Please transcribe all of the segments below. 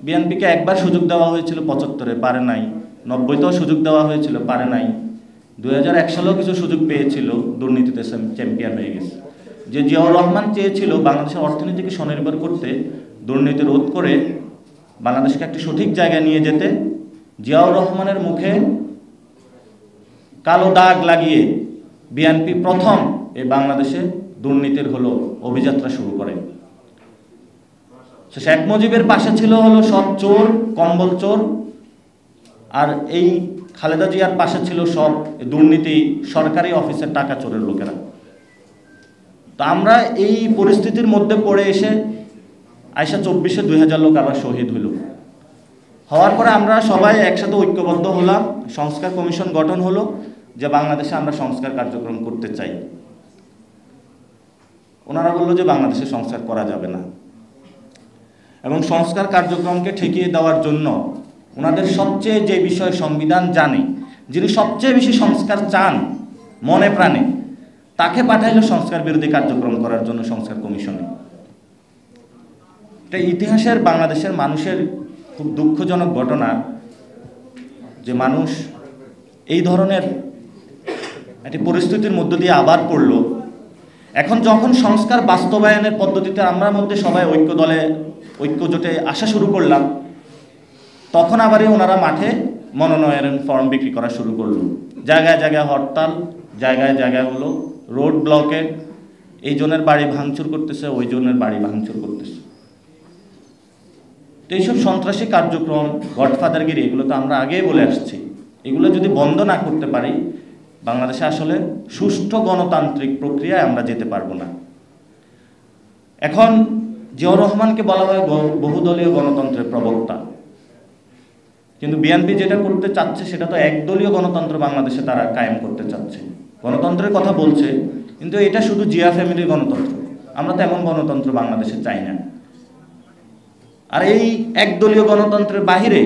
বিএনপিকে একবার সুযোগ দেওয়া হয়েছিল 75-এ, পারে নাই। 90-তেও সুযোগ দেওয়া হয়েছিল, পারে নাই। 2001 সালেও কিছু সুযোগ পেয়েছিল, দুর্নীতিতে চ্যাম্পিয়ন হয়ে গেছে। যে জিয়াউর রহমান চেয়েছিল বাংলাদেশের অর্থনীতিকে স্বনির্ভর করতে, দুর্নীতি রোধ করে বাংলাদেশকে একটি সঠিক জায়গায় নিয়ে যেতে, জিয়াউর রহমানের মুখে কালো দাগ লাগিয়ে বিএনপি প্রথম এই বাংলাদেশে দুর্নীতির অভিযাত্রা শুরু করে। শেখ মুজিবের পাশে ছিল সব চোর, কম্বল চোর, আর এই খালেদা জিয়ার পাশে ছিল সব দুর্নীতি, সরকারি অফিসের টাকা চোরের লোকেরা। তো আমরা এই পরিস্থিতির মধ্যে পড়ে এসে আইসা 24-এ 2000 লোক আবার শহীদ হইল। হওয়ার পরে আমরা সবাই একসাথে ঐক্যবদ্ধ হলাম, সংস্কার কমিশন গঠন হলো যে বাংলাদেশে আমরা সংস্কার কার্যক্রম করতে চাই। ওনারা বললো যে বাংলাদেশে সংস্কার করা যাবে না, এবং সংস্কার কার্যক্রমকে ঠেকিয়ে দেওয়ার জন্য ওনাদের সবচেয়ে যে বিষয় সংবিধান জানে, যিনি সবচেয়ে বেশি সংস্কার চান মনে প্রাণে, তাকে পাঠাইল সংস্কার বিরোধী কার্যক্রম করার জন্য সংস্কার কমিশনে। এটা ইতিহাসের বাংলাদেশের মানুষের খুব দুঃখজনক ঘটনা যে মানুষ এই ধরনের একটি পরিস্থিতির মধ্য দিয়ে আবার পড়ল। এখন যখন সংস্কার বাস্তবায়নের পদ্ধতিতে আমরা মধ্যে সবাই ঐক্য জোটে আসা শুরু করলাম, তখন আবারই ওনারা মাঠে মনোনয়ন ফর্ম বিক্রি করা শুরু করলো। জায়গায় জায়গায় হরতাল, জায়গায় জায়গায় রোড ব্লকেট, এই জনের বাড়ি ভাঙচুর করতেছে, ওই জনের বাড়ি ভাঙচুর করতেছে। তো এইসব সন্ত্রাসী কার্যক্রম, গডফাদারগিরি, এগুলো তো আমরা আগেই বলে আসছি। এগুলো যদি বন্ধ না করতে পারি, বাংলাদেশে আসলে সুষ্ঠু গণতান্ত্রিক প্রক্রিয়ায় আমরা যেতে পারবো না। এখন জিয়াউর রহমানকে বলা হয় বহুদলীয় গণতন্ত্রের প্রবক্তা, কিন্তু বিএনপি যেটা করতে চাচ্ছে সেটা তো একদলীয় গণতন্ত্র বাংলাদেশে তারা কায়েম করতে চাচ্ছে। গণতন্ত্রের কথা বলছে, কিন্তু এটা শুধু জিয়া ফ্যামিলির গণতন্ত্র। আমরা তো এমন গণতন্ত্র বাংলাদেশে চাই না। আর এই একদলীয় গণতন্ত্রের বাহিরে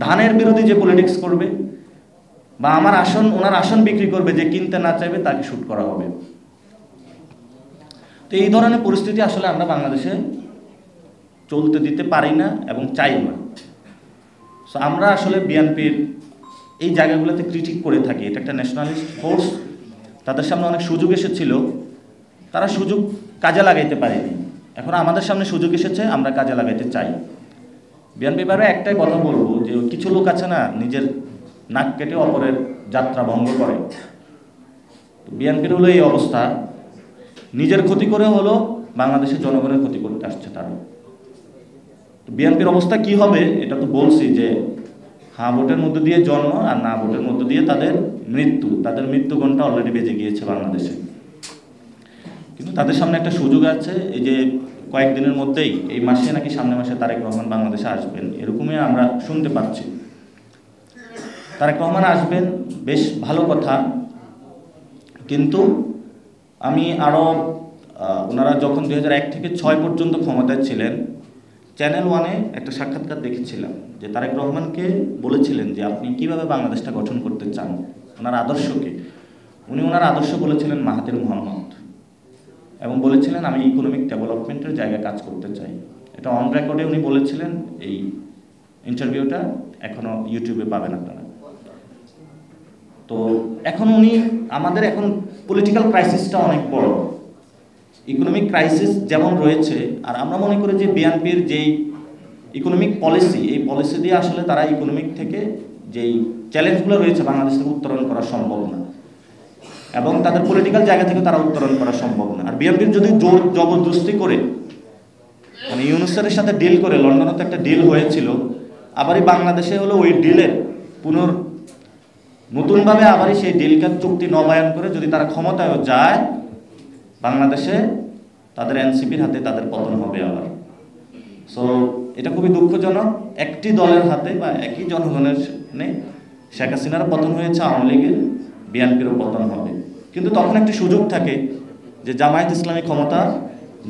ধানের বিরোধী যে পলিটিক্স করবে, বা ওনার আসন বিক্রি করবে, যে কিনতে না চাইবে তাকে শুট করা হবে। তো এই ধরনের পরিস্থিতি আসলে আমরা বাংলাদেশে চলতে দিতে পারি না এবং চাই না। সো আমরা আসলে বিএনপির এই জায়গাগুলোতে ক্রিটিক করে থাকি। এটা একটা ন্যাশনালিস্ট ফোর্স, তাদের সামনে অনেক সুযোগ এসেছিল, তারা সুযোগ কাজে লাগাইতে পারেনি। এখন আমাদের সামনে সুযোগ এসেছে, আমরা কাজে লাগাইতে চাই। বিএনপি ব্যাপারে একটাই কথা বলবো, যে কিছু লোক আছে না, নিজের নাক কেটে অপরের যাত্রা ভঙ্গ করে। বিএনপির এই অবস্থা, নিজের ক্ষতি করে বাংলাদেশের জনগণের ক্ষতি করতে আসছে তারা। বিএনপির অবস্থা কি হবে এটা তো বলছি, যে হ্যাঁ ভোটের মধ্য দিয়ে জন্ম, আর না ভোটের মধ্য দিয়ে তাদের মৃত্যু ঘণ্টা অলরেডি বেজে গিয়েছে বাংলাদেশে। কিন্তু তাদের সামনে একটা সুযোগ আছে, এই যে কয়েকদিনের মধ্যেই, এই মাসে নাকি সামনের মাসে তারেক রহমান বাংলাদেশে আসবেন, এরকমই আমরা শুনতে পাচ্ছি। তারেক রহমান আসবেন, বেশ ভালো কথা, কিন্তু আমি ওনারা যখন 2001 থেকে 2006 পর্যন্ত ক্ষমতায় ছিলেন, চ্যানেল 1-এ একটা সাক্ষাৎকার দেখেছিলাম, যে তারেক রহমানকে বলেছিলেন যে আপনি কিভাবে বাংলাদেশটা গঠন করতে চান, ওনার আদর্শকে। উনি ওনার আদর্শ বলেছিলেন মাহাথির মোহাম্মদ, এবং বলেছিলেন আমি ইকোনমিক ডেভেলপমেন্টের জায়গায় কাজ করতে চাই। এটা অন রেকর্ডে উনি বলেছিলেন, এই ইন্টারভিউটা এখনো ইউটিউবে পাবেন আপনারা। তো এখন আমাদের এখন পলিটিক্যাল ক্রাইসিসটা অনেক বড়, ইকোনমিক ক্রাইসিস যেমন রয়েছে, আর আমরা মনে করি যে বিএনপির যেই ইকোনমিক পলিসি, এই পলিসি দিয়ে আসলে তারা ইকোনমিক থেকে যেই চ্যালেঞ্জগুলো রয়েছে বাংলাদেশ থেকে উত্তরণ করা সম্ভব না, এবং তাদের পলিটিক্যাল জায়গা থেকে তারা উত্তরণ করা সম্ভব না। আর বিএনপির যদি জোর জবরদস্তি করে, মানে ইউনুসের সাথে ডিল করে, লন্ডনে তো একটা ডিল হয়েছিল, আবারই বাংলাদেশে ওই ডিলের নতুনভাবে আবারই সেই ডিলকার চুক্তি নবায়ন করে যদি তারা ক্ষমতায় যায়, বাংলাদেশে তাদের এনসিপির হাতে তাদের পতন হবে আবার। সো এটা খুবই দুঃখজনক, একটি দলের হাতে বা একই জনগণের শেখ হাসিনারও পতন হয়েছে, আওয়ামী লীগের, বিএনপিরও পতন হবে। কিন্তু তখন একটি সুযোগ থাকে যে জামায়াত ইসলামী ক্ষমতা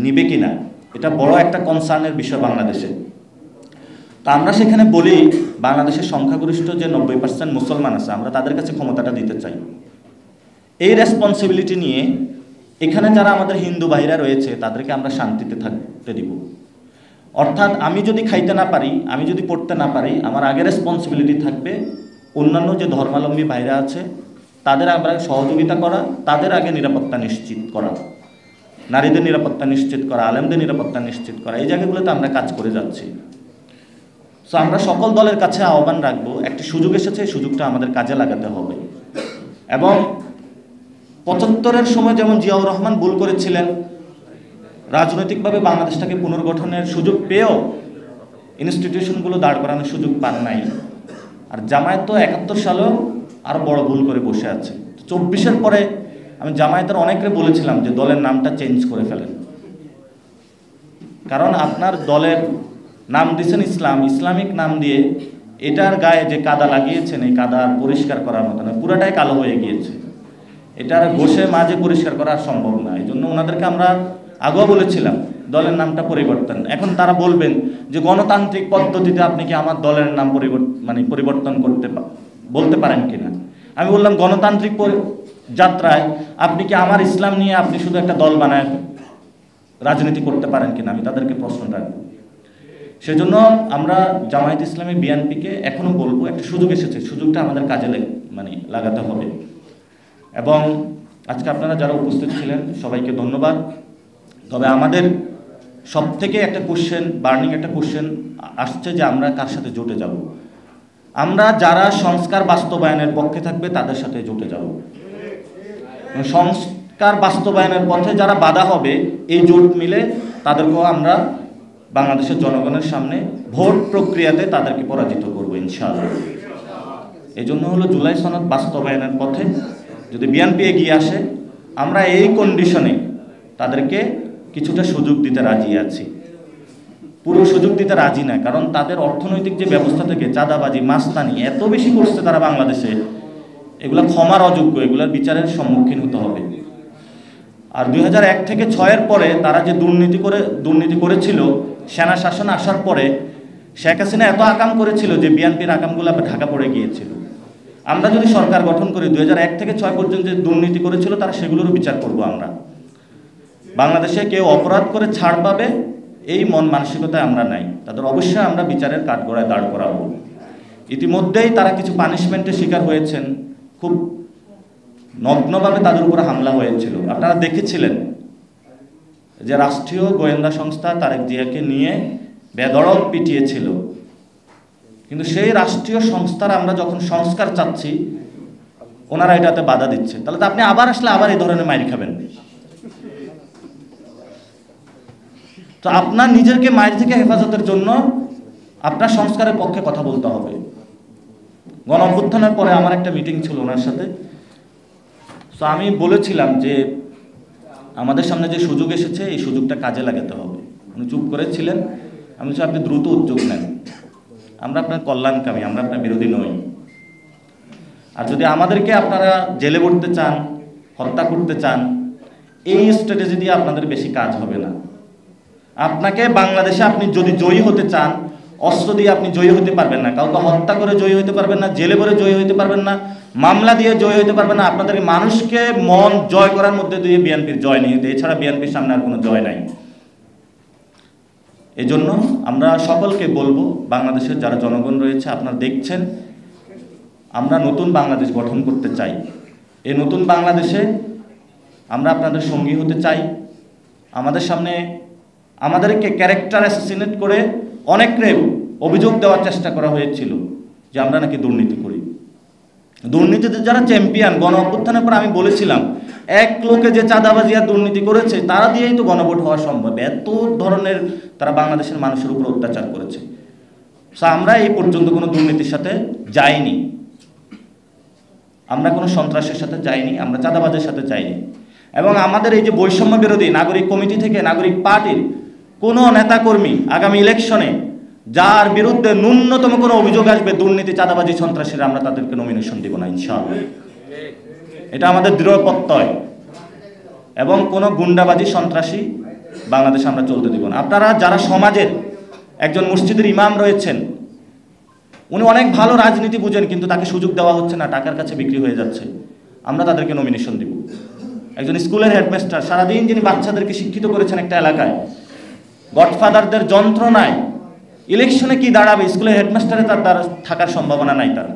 নিবে কিনা, এটা বড় একটা কনসার্নের বিষয় বাংলাদেশে। তা আমরা সেখানে বলি, বাংলাদেশের সংখ্যাগরিষ্ঠ যে 90% মুসলমান আছে, আমরা তাদের কাছে ক্ষমতাটা দিতে চাই। এই রেসপন্সিবিলিটি নিয়ে এখানে যারা আমাদের হিন্দু ভাইরা রয়েছে তাদেরকে আমরা শান্তিতে থাকতে দিব। অর্থাৎ আমি যদি খাইতে না পারি, আমি যদি পড়তে না পারি, আমার আগে রেসপন্সিবিলিটি থাকবে অন্যান্য যে ধর্মাবলম্বী ভাইরা আছে তাদের আমরা সহযোগিতা করা, তাদের আগে নিরাপত্তা নিশ্চিত করা, নারীদের নিরাপত্তা নিশ্চিত করা, আলেমদের নিরাপত্তা নিশ্চিত করা। এই জায়গাগুলোতে আমরা কাজ করে যাচ্ছি। সো আমরা সকল দলের কাছে আহ্বান রাখবো, একটি সুযোগ এসেছে, এই সুযোগটা আমাদের কাজে লাগাতে হবে। এবং ৭৫-এর সময় যেমন জিয়াউর রহমান ভুল করেছিলেন, রাজনৈতিকভাবে বাংলাদেশটাকে পুনর্গঠনের সুযোগ পেয়েও ইনস্টিটিউশনগুলো দাঁড় করানোর সুযোগ পান নাই। আর জামায়াত তো ৭১ সালেও আরও বড় ভুল করে বসে আছে। ২৪-এর পরে আমি জামায়াতের অনেকে বলেছিলাম যে দলের নামটা চেঞ্জ করে ফেলেন, কারণ আপনার দলের নাম দিয়েছেন ইসলাম, ইসলামিক নাম দিয়ে এটার গায়ে যে কাদা লাগিয়েছেন, এই কাদা পরিষ্কার করার মতো না, পুরাটাই কালো হয়ে গিয়েছে। এটার ঘষে মাঝে পরিষ্কার করা সম্ভব না। এই জন্য ওনাদেরকে আমরা আগেও বলেছিলাম দলের নামটা পরিবর্তন। এখন তারা বলবেন যে গণতান্ত্রিক পদ্ধতিতে আপনি কি আমার দলের নাম পরিবর্তন বলতে পারেন কিনা। আমি বললাম গণতান্ত্রিক যাত্রায় আপনি কি আমার ইসলাম নিয়ে আপনি শুধু একটা দল বানায় রাজনীতি করতে পারেন কিনা, আমি তাদেরকে প্রশ্ন রাখবো। সেজন্য আমরা জামায়াত ইসলামী বিএনপিকে এখনো বলবো, একটা সুযোগ এসেছে, সুযোগটা আমাদের কাজে লাগাতে হবে। এবং আজকে আপনারা যারা উপস্থিত ছিলেন সবাইকে ধন্যবাদ। তবে আমাদের সব থেকে একটা কোশ্চেন, বার্নিং একটা কোশ্চেন আসছে যে আমরা কার সাথে জোটে যাব। আমরা যারা সংস্কার বাস্তবায়নের পক্ষে থাকবে তাদের সাথে জোটে যাব। সংস্কার বাস্তবায়নের পথে যারা বাধা হবে, এই জোট মিলে তাদেরকেও আমরা বাংলাদেশের জনগণের সামনে ভোট প্রক্রিয়াতে তাদেরকে পরাজিত করবো ইনশাআল্লাহ। এই জন্য হলো জুলাই সনদ বাস্তবায়নের পথে যদি বিএনপি এগিয়ে আসে, আমরা এই কন্ডিশনে তাদেরকে কিছুটা সুযোগ দিতে রাজি আছি। পুরো সুযোগ দিতে রাজি না, কারণ তাদের অর্থনৈতিক যে ব্যবস্থা থেকে চাঁদাবাজি, মাস্তানি এত বেশি করছে তারা বাংলাদেশে, এগুলা ক্ষমার অযোগ্য, এগুলার বিচারের সম্মুখীন হতে হবে। আর ২০০১ থেকে ৬-এর পরে তারা যে দুর্নীতি করেছিল, সেনা শাসন আসার পরে শেখ হাসিনা এত আকাম করেছিল যে বিএনপির আকামগুলো ঢাকা পড়ে গিয়েছিল। আমরা যদি সরকার গঠন করি ২০০১ থেকে ৬ পর্যন্ত যে দুর্নীতি করেছিল তারা সেগুলোরও বিচার করব আমরা। বাংলাদেশে কেউ অপরাধ করে ছাড় পাবে এই মন মানসিকতায় আমরা নাই, তাদের অবশ্যই আমরা বিচারের কাঠগড়ায় দাঁড় করাবো। ইতিমধ্যেই তারা কিছু পানিশমেন্টের শিকার হয়েছেন, খুব নগ্নভাবে তাদের উপরে হামলা হয়েছিল। আপনারা দেখেছিলেন যে রাষ্ট্রীয় গোয়েন্দা সংস্থা তারেক জিয়াকে নিয়ে বেধড়ক পিটিয়েছিল। কিন্তু সেই রাষ্ট্রীয় সংস্থার আমরা যখন সংস্কার চাচ্ছি, ওনারা এটাতে বাধা দিচ্ছে। তাহলে তো আপনি আবার আসলে আবার এই ধরনের মাইর খাবেন। তো আপনার নিজেকে মাইর থেকে হেফাজতের জন্য আপনার সংস্কারের পক্ষে কথা বলতে হবে। গণ অভ্যুত্থানের পরে আমার একটা মিটিং ছিল ওনার সাথে। তো আমি বলেছিলাম যে আমাদের সামনে যে সুযোগ এসেছে এই সুযোগটা কাজে লাগাতে হবে। উনি চুপ করেছিলেন। আমি বলছি আপনি দ্রুত উদ্যোগ নেন, আমরা আপনার কল্যাণকামী, আমরা আপনার বিরোধী নই। আর যদি আমাদেরকে আপনারা জেলে ভরতে চান, হত্যা করতে চান, এই স্ট্র্যাটেজি দিয়ে আপনাদের বেশি কাজ হবে না। আপনাকে বাংলাদেশে আপনি যদি জয়ী হতে চান, অস্ত্র দিয়ে আপনি জয়ী হতে পারবেন না, কাউকে হত্যা করে জয়ী হতে পারবেন না, জেলে ভরে জয়ী হতে পারবেন না, মামলা দিয়ে জয়ী হতে পারবেন না। আপনাদের মানুষকে মন জয় করার মধ্যে দিয়ে বিএনপির জয় নিয়ে, এছাড়া বিএনপির সামনে আর কোনো জয় নাই। এই জন্য আমরা সকলকে বলবো, বাংলাদেশের যারা জনগণ রয়েছে আপনারা দেখছেন, আমরা নতুন বাংলাদেশ গঠন করতে চাই। এই নতুন বাংলাদেশে আমরা আপনাদের সঙ্গী হতে চাই। আমাদের সামনে আমাদেরকে ক্যারেক্টার অ্যাসাসিনেট করে অনেকরে অভিযোগ দেওয়ার চেষ্টা করা হয়েছিল যে আমরা নাকি দুর্নীতি করি। দুর্নীতিতে যারা চ্যাম্পিয়ন, গণ অভ্যুত্থানের পর আমি বলেছিলাম এক লোকে যে চাঁদাবাজি আর দুর্নীতি করেছে তারা দিয়েই তো গণভোট হওয়া সম্ভব। এত ধরনের তারা বাংলাদেশের মানুষের উপর অত্যাচার করেছে। আমরা এই পর্যন্ত কোনো দুর্নীতির সাথে যাইনি, আমরা কোনো সন্ত্রাসের সাথে যাইনি, আমরা চাঁদাবাজের সাথে যাইনি। এবং আমাদের এই যে বৈষম্য বিরোধী নাগরিক কমিটি থেকে নাগরিক পার্টির কোনো নেতাকর্মী আগামী ইলেকশনে যার বিরুদ্ধে ন্যূনতম কোনো অভিযোগ আসবে দুর্নীতি, চাঁদাবাজি, সন্ত্রাসীরা, আমরা তাদেরকে নমিনেশন দিব না ইনশাআল্লাহ। এটা আমাদের দৃঢ় প্রত্যয়। এবং কোনো গুন্ডাবাজি, সন্ত্রাসী বাংলাদেশে আমরা চলতে দিব না। আপনারা যারা সমাজের একজন মসজিদের ইমাম রয়েছেন, উনি অনেক ভালো রাজনীতি বুঝেন, কিন্তু তাকে সুযোগ দেওয়া হচ্ছে না, টাকার কাছে বিক্রি হয়ে যাচ্ছে, আমরা তাদেরকে নমিনেশন দিব। একজন স্কুলের হেডমাস্টার সারাদিন যিনি বাচ্চাদেরকে শিক্ষিত করেছেন একটা এলাকায়, গডফাদারদের যন্ত্রণায় ইলেকশনে কি দাঁড়াবে, স্কুলের হেডমাস্টারে তার দ্বারা থাকার সম্ভাবনা নাই। তারা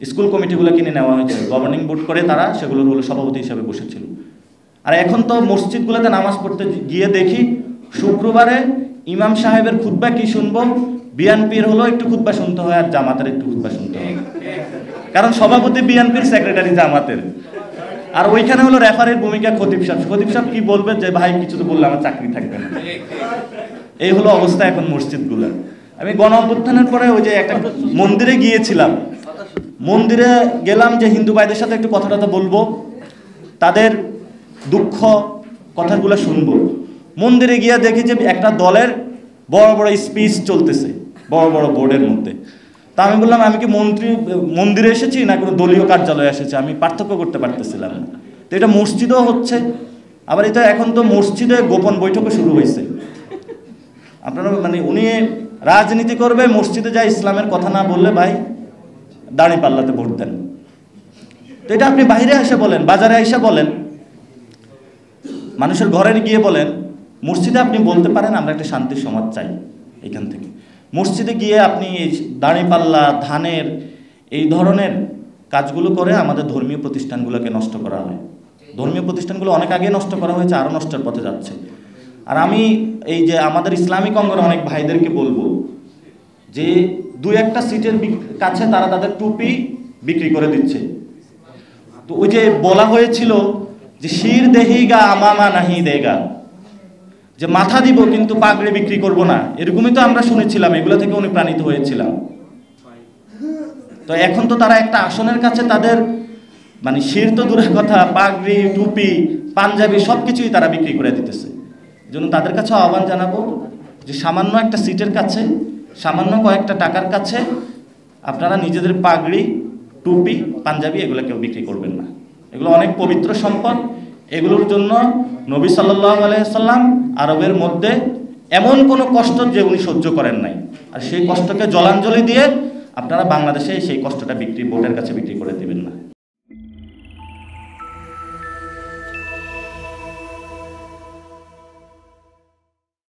স্কুল কমিটিগুলো কিনে নেওয়া হয়েছে, গভর্নিং বোর্ড করে তারা সেগুলোর হলো সভাপতি হিসেবে বসেছিল। আর এখন তো মসজিদগুলোতে নামাজ পড়তে গিয়ে দেখি শুক্রবারে ইমাম সাহেবের খুতবা কি শুনবো, বিএনপির হলো একটু খুতবা শুনতে হয় আর জামাতের একটু খুতবা শুনতে হয়, কারণ সভাপতি বিএনপির, সেক্রেটারি জামাতের, আর ওইখানে হলো রেফারির ভূমিকা খতিব সাহেব। খতিব সাহেব কি বলবে যে ভাই কিছু তো বললে আমার চাকরি থাকবে না। এই হলো অবস্থা এখন মসজিদগুলো। আমি গণ অভ্যুত্থানের পরে ওই যে একটা মন্দিরে গিয়েছিলাম, মন্দিরে গেলাম যে হিন্দু ভাইদের সাথে একটু কথাটা বলবো, তাদের দুঃখ কথাগুলো শুনবো। মন্দিরে গিয়ে দেখি যে একটা দলের বড় বড় স্পিচ চলতেছে বড় বড় বোর্ডের মধ্যে। তা আমি বললাম আমি কি মন্দিরে এসেছি না কোনো দলীয় কার্যালয়ে এসেছি, আমি পার্থক্য করতে পারতেছিলাম না। তো এটা মসজিদও হচ্ছে, আবার এটা এখন তো মসজিদে গোপন বৈঠকও শুরু হয়েছে। আপনারা মানে উনি রাজনীতি করবে, মসজিদে যায় ইসলামের কথা না বললে ভাই দাঁড়িপাল্লাতে ভোট দেন। তো এটা আপনি বাইরে এসে বলেন, বাজারে এসে বলেন, মানুষের ঘরে গিয়ে বলেন, মসজিদে আপনি বলতে পারেন আমরা একটা শান্তির সমাজ চাই। এখান থেকে মসজিদে গিয়ে আপনি দাঁড়িপাল্লা, ধানের এই ধরনের কাজগুলো করে আমাদের ধর্মীয় প্রতিষ্ঠানগুলোকে নষ্ট করা হয়। ধর্মীয় প্রতিষ্ঠানগুলো অনেক আগে নষ্ট করা হয়েছে, আরও নষ্টের পথে যাচ্ছে। আর আমি এই যে আমাদের ইসলামিক অঙ্গনে অনেক ভাইদেরকে বলবো যে 2-1টা সিটের কাছে তারা তাদের টুপি বিক্রি করে দিচ্ছে। তো ওই যে বলা হয়েছিল যে শির দেহিগা আমামা নাহি দেগা, যে মাথা দিব কিন্তু পাগড়ি বিক্রি করব না, এরকমই তো আমরা শুনেছিলাম, এগুলো থেকে অনুপ্রাণিত হয়েছিলাম। তো এখন তো তারা একটা আসনের কাছে তাদের মানে শির তো দূরের কথা, পাগড়ি, টুপি, পাঞ্জাবি সব কিছুই তারা বিক্রি করে দিতেছে। জন্য তাদের কাছে আহ্বান জানাবো যে সামান্য একটা সিটের কাছে, সামান্য কয়েকটা টাকার কাছে আপনারা নিজেদের পাগড়ি, টুপি, পাঞ্জাবি এগুলো কেউ বিক্রি করবেন না। এগুলো অনেক পবিত্র সম্পদ। এগুলোর জন্য নবী সাল্লাল্লাহু আলাইহি সাল্লাম আরবের মধ্যে এমন কোনো কষ্ট যে উনি সহ্য করেন নাই, আর সেই কষ্টকে জলাঞ্জলি দিয়ে আপনারা বাংলাদেশে সেই কষ্টটা বোর্ডের কাছে বিক্রি করে দিবেন না।